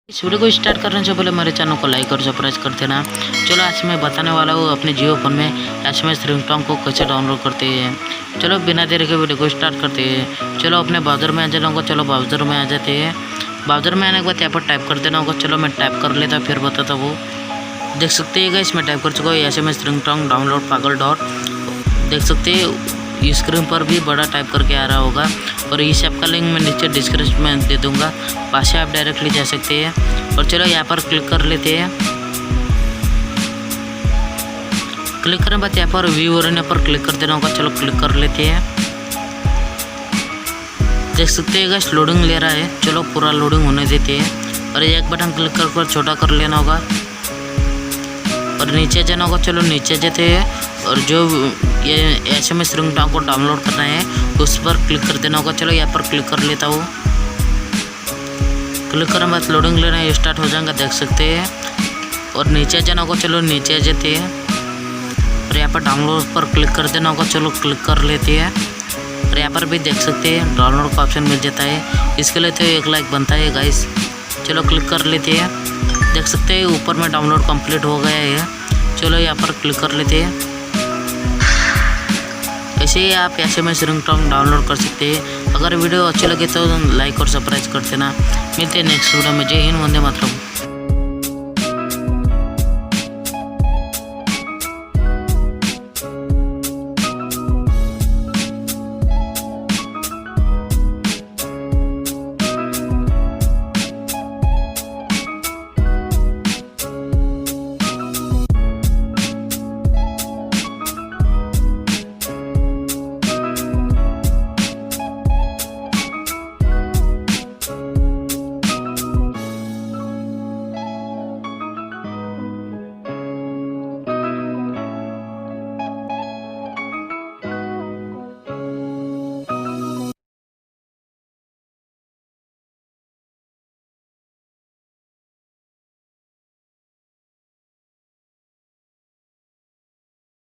इस वीडियो को स्टार्ट करने से पहले मेरे चैनल को लाइक और सब्सक्राइब कर देना। चलो आज मैं बताने वाला हूँ अपने जियो फोन में SMS रिंगटोन को कैसे डाउनलोड करते हैं। चलो बिना देरी के वीडियो को स्टार्ट करते हैं। चलो अपने ब्राउज़र में आ जाना होगा। चलो ब्राउज़र में आ जाते हैं। ब्राउज़र में आने के बाद यहाँ पर टाइप कर देना होगा। चलो मैं टाइप कर लेता फिर बताता हूँ। देख सकते हैं इसमें टाइप कर चुका हूँ SMS रिंगटोन डाउनलोड पागल डॉट। देख सकते हैं स्क्रीन पर भी बड़ा टाइप करके आ रहा होगा और इस ऐप का लिंक मैं नीचे डिस्क्रिप्शन में दे दूंगा, वहाँ से आप डायरेक्टली जा सकते हैं। और चलो यहाँ पर क्लिक कर लेते हैं। क्लिक करने के बाद यहाँ पर व्यू और यहाँ पर क्लिक कर देना होगा। चलो क्लिक कर लेते हैं। देख सकते हैं गाइस लोडिंग ले रहा है। चलो पूरा लोडिंग होने देते हैं और एक बटन क्लिक कर छोटा कर लेना होगा और नीचे जाना होगा। चलो नीचे जाते हैं और जो ये SMS रिंगटोन को डाउनलोड करना है उस पर क्लिक कर देना होगा। चलो यहाँ पर क्लिक कर लेता हूँ। क्लिक करने बाद लोडिंग लेना स्टार्ट हो जाएगा, देख सकते हैं। और नीचे जाना होगा। चलो नीचे जाते हैं और यहाँ पर डाउनलोड पर क्लिक कर देना होगा। चलो क्लिक कर लेते हैं और यहाँ पर भी देख सकते हैं डाउनलोड का ऑप्शन मिल जाता है। इसके लिए तो 1 लाइक बनता है गाइस। चलो क्लिक कर लेते हैं। देख सकते हैं ऊपर में डाउनलोड कंप्लीट हो गया है। चलो यहाँ पर क्लिक कर लेते हैं। ऐसे ही आप SMS रिंगटोन डाउनलोड कर सकते हैं। अगर वीडियो अच्छी लगे तो लाइक और सब्सक्राइब कर देना। मिलते हैं नेक्स्ट वीडियो में। जय हिंद, वंदे मातरम।